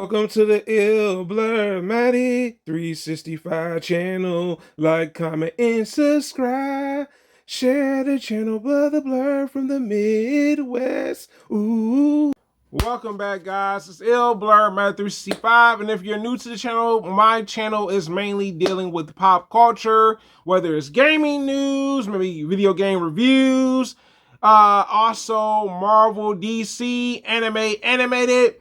Welcome to the Ill Blur Matty 365 channel. Like, comment, and subscribe. Share the channel, Brother Blur from the Midwest. Ooh. Welcome back, guys. It's Ill Blur Matty 365. And if you're new to the channel, my channel is mainly dealing with pop culture, whether it's gaming news, maybe video game reviews, also Marvel, DC, anime, animated,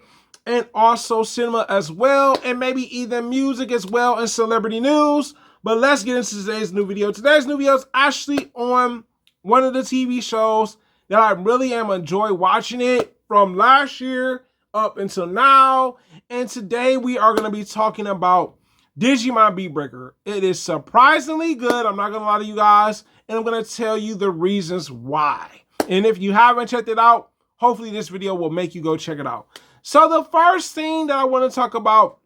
and also cinema as well, and maybe even music as well, and celebrity news. But let's get into today's new video. Today's new video is actually on one of the TV shows that I really am enjoy watching it from last year up until now. And today we are going to be talking about Digimon Beatbreak. It is surprisingly good. I'm not going to lie to you guys, and I'm going to tell you the reasons why. And if you haven't checked it out, hopefully this video will make you go check it out. So the first thing that I want to talk about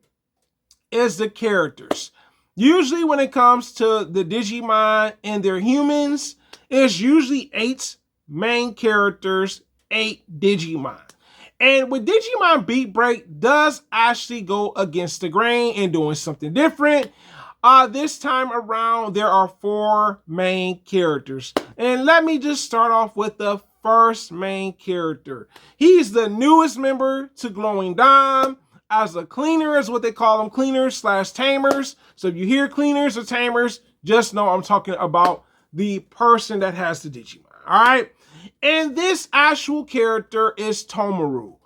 is the characters. Usually when it comes to the Digimon and their humans, it's usually 8 main characters, 8 Digimon. And with Digimon Beatbreak does actually go against the grain and doing something different. This time around, there are 4 main characters. And let me just start off with the first main character. He's the newest member to Glowing Dawn as a cleaner, is what they call them, cleaners slash tamers. So if you hear cleaners or tamers, just know I'm talking about the person that has the Digimon, all right? And this actual character is Tomaru.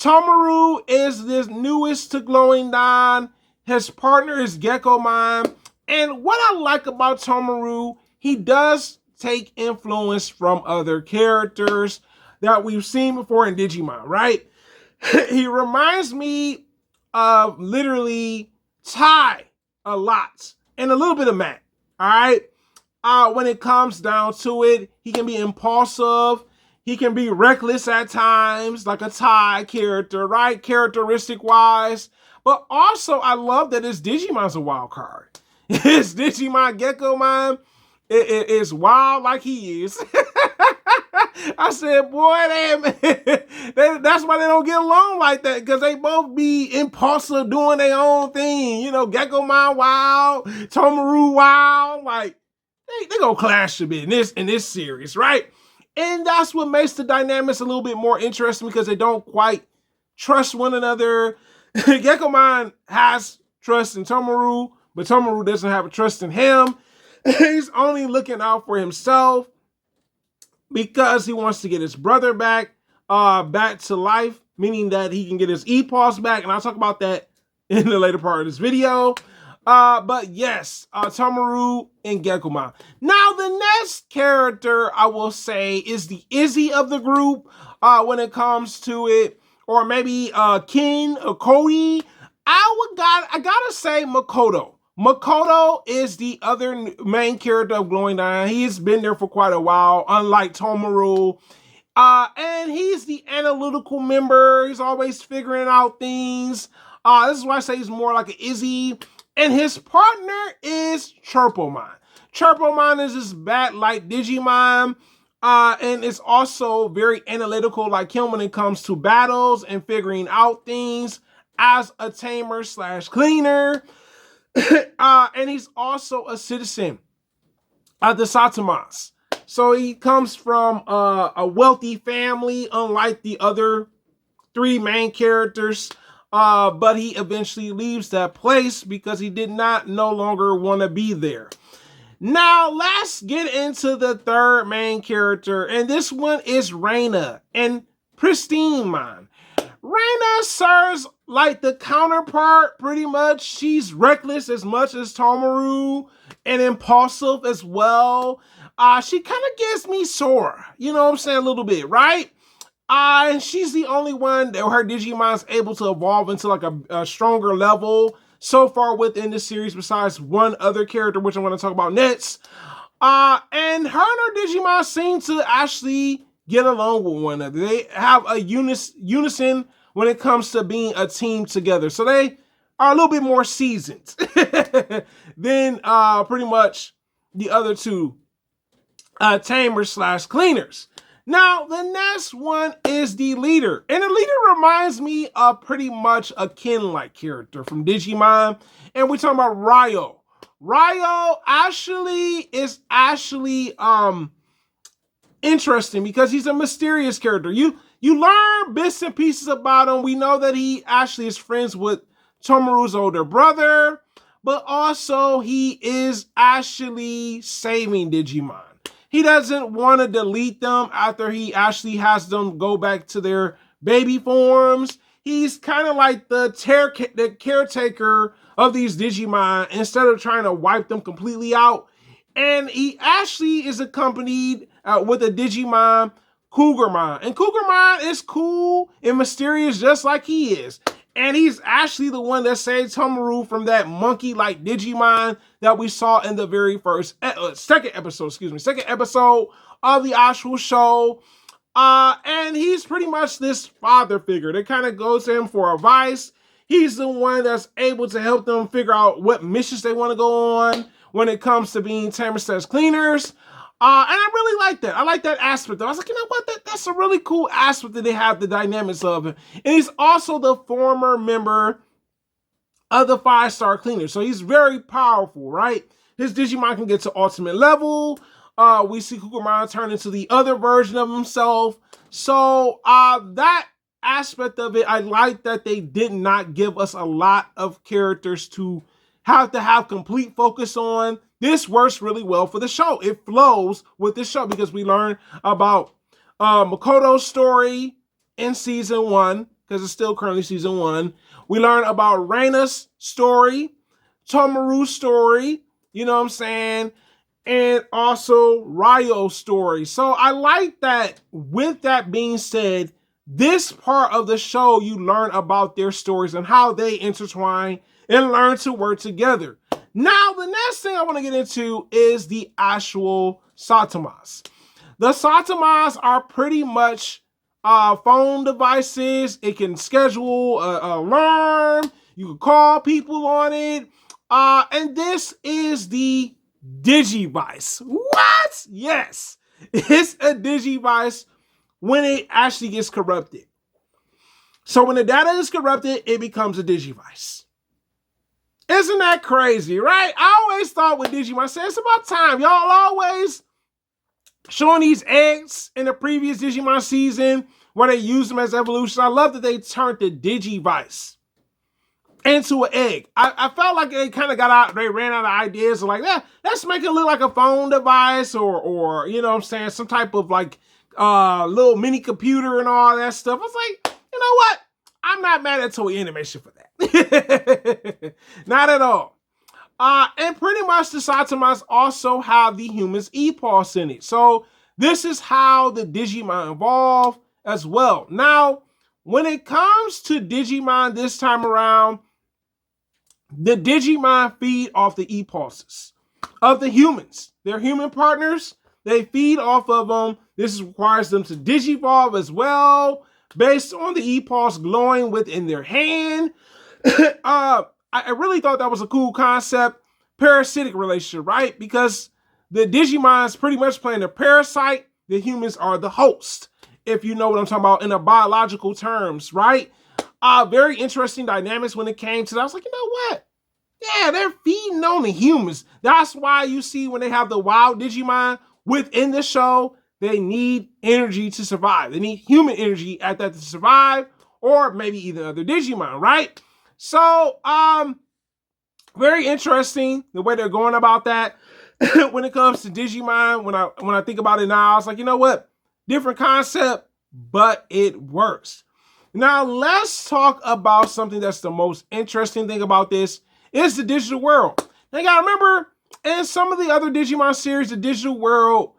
Tomaru is this newest to Glowing Dawn. His partner is Gekomon. And what I like about Tomaru, he does take influence from other characters that we've seen before in Digimon, right? He reminds me of literally Tai a lot and a little bit of Matt, all right? When it comes down to it, he can be impulsive. He can be reckless at times, like a Tai character, right? Characteristic-wise. But also, I love that his Digimon's a wild card. His Digimon Gekomon is wild like he is. I said, boy, that's why they don't get along like that, because they both be impulsive, doing their own thing. You know, Gekomon wild, Tomaru wild. Like, they gonna clash a bit in this series, right? And that's what makes the dynamics a little bit more interesting, because they don't quite trust one another. Gekomon has trust in Tomaru, but Tomaru doesn't have a trust in him. He's only looking out for himself because he wants to get his brother back to life, meaning that he can get his E-Pulse back. And I'll talk about that in the later part of this video. But yes, Tomaru and Gekomon. Now, the next character I will say is the Izzy of the group when it comes to it. Or maybe Ken or Cody. I gotta say Makoto. Makoto is the other main character of Glowing Dawn. He's been there for quite a while, unlike Tomaru. And he's the analytical member. He's always figuring out things. This is why I say he's more like an Izzy. And his partner is Chirpomon. Chirpomon is this bat-like Digimon. And it's also very analytical like him when it comes to battles and figuring out things as a tamer slash cleaner. And he's also a citizen of the Satamans. So he comes from a wealthy family, unlike the other 3 main characters. But he eventually leaves that place because he did not no longer want to be there. Now, let's get into the third main character, and this one is Reina and Pristimon. Reina serves like the counterpart, pretty much. She's reckless as much as Tomaru and impulsive as well. She kind of gives me Sora, you know what I'm saying, a little bit, right? And she's the only one that her Digimon's able to evolve into like a stronger level so far within the series, besides one other character, which I'm going to talk about next. And her Digimon seem to actually get along with one another. They have a unison when it comes to being a team together. So they are a little bit more seasoned than pretty much the other 2 tamers slash cleaners. Now, the next one is the leader. And the leader reminds me of pretty much a Ken-like character from Digimon. And we're talking about Ryo. Ryo is interesting because he's a mysterious character. You learn bits and pieces about him. We know that he actually is friends with Tomoru's older brother, but also he is actually saving Digimon. He doesn't want to delete them after he actually has them go back to their baby forms. He's kind of like the caretaker of these Digimon instead of trying to wipe them completely out. And he actually is accompanied with a Digimon, Cougarmon. And Cougarmon is cool and mysterious just like he is. And he's actually the one that saved Tomoru from that monkey-like Digimon that we saw in the very second episode of the actual show. And he's pretty much this father figure that kind of goes to him for advice. He's the one that's able to help them figure out what missions they want to go on when it comes to being tamers / cleaners. And I really like that. I like that aspect. I was like, you know what? That's a really cool aspect that they have the dynamics of it. And he's also the former member of the 5-star cleaner. So he's very powerful, right? His Digimon can get to ultimate level. We see Cougarmon turn into the other version of himself. So that aspect of it, I like that they did not give us a lot of characters to have complete focus on. This works really well for the show. It flows with the show because we learn about Makoto's story in season 1, because it's still currently season 1. We learn about Reina's story, Tomoru's story, you know what I'm saying, and also Ryo's story. So I like that. With that being said, this part of the show, you learn about their stories and how they intertwine and learn to work together. Now, the next thing I want to get into is the actual Satamas. The Satamas are pretty much phone devices. It can schedule an alarm. You can call people on it. And this is the Digivice. What? Yes. It's a Digivice when it actually gets corrupted. So when the data is corrupted, it becomes a Digivice. Isn't that crazy, right? I always thought with Digimon, I said, it's about time. Y'all always showing these eggs in the previous Digimon season where they use them as evolution. I love that they turned the Digivice into an egg. I felt like they kind of they ran out of ideas. Like, yeah, let's make it look like a phone device or you know what I'm saying, some type of like little mini computer and all that stuff. I was like, you know what? I'm not mad at Toei Animation for that. Not at all. And pretty much the Satamas also have the human's E-Pulse in it. So this is how the Digimon evolve as well. Now, when it comes to Digimon this time around, the Digimon feed off the E-Pulses of the humans. They're human partners. They feed off of them. This requires them to digivolve as well, based on the E-Pulse glowing within their hand. I really thought that was a cool concept. Parasitic relationship, right? Because the Digimon's pretty much playing the parasite. The humans are the host, if you know what I'm talking about in a biological terms, right? Very interesting dynamics when it came to that. I was like, you know what? Yeah, they're feeding on the humans. That's why you see when they have the wild Digimon within the show, they need energy to survive. They need human energy at that to survive, or maybe even other Digimon, right? So, very interesting the way they're going about that. When it comes to Digimon, when I think about it now, I was like, you know what? Different concept, but it works. Now, let's talk about something that's the most interesting thing about this is the digital world. Now, you gotta remember, in some of the other Digimon series, the digital world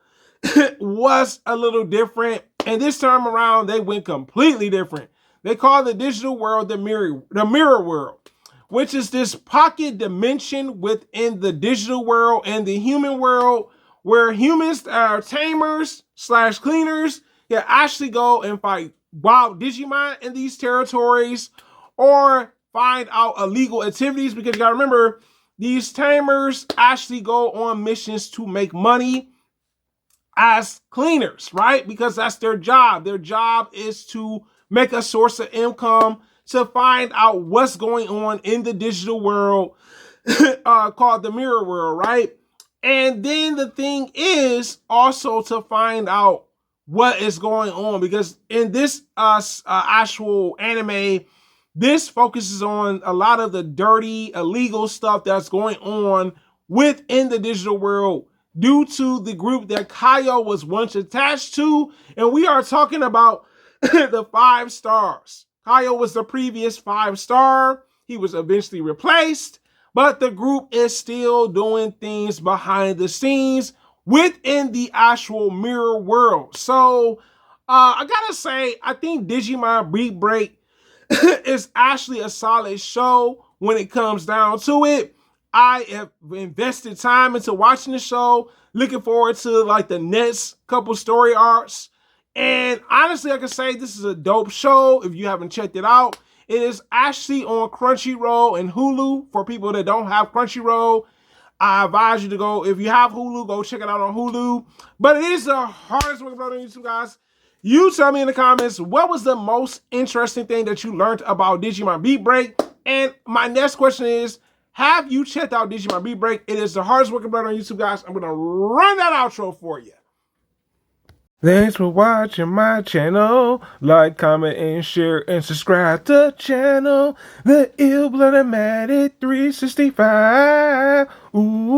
was a little different. And this time around, they went completely different. They call the digital world the mirror world, which is this pocket dimension within the digital world and the human world where humans are tamers / cleaners can actually go and fight wild Digimon in these territories or find out illegal activities, because you gotta remember, these tamers actually go on missions to make money as cleaners, right? Because that's their job. Their job is to make a source of income to find out what's going on in the digital world called the mirror world, right? And then the thing is also to find out what is going on, because in this actual anime, this focuses on a lot of the dirty, illegal stuff that's going on within the digital world due to the group that Kaio was once attached to. And we are talking about the 5 stars. Kaio was the previous 5-star. He was eventually replaced, but the group is still doing things behind the scenes within the actual mirror world. So I gotta say, I think Digimon Beatbreak is actually a solid show when it comes down to it. I have invested time into watching the show, looking forward to like the next couple story arcs. And honestly, I can say this is a dope show if you haven't checked it out. It is actually on Crunchyroll and Hulu for people that don't have Crunchyroll. I advise you to go, if you have Hulu, go check it out on Hulu. But it is the hardest working brother on YouTube, guys. You tell me in the comments, what was the most interesting thing that you learned about Digimon Beatbreak? And my next question is, have you checked out Digimon Beatbreak? It is the hardest working brother on YouTube, guys. I'm going to run that outro for you. Thanks for watching my channel. Like, comment, and share, and subscribe to the channel. The Ill-Blooded Maddie 365. Ooh.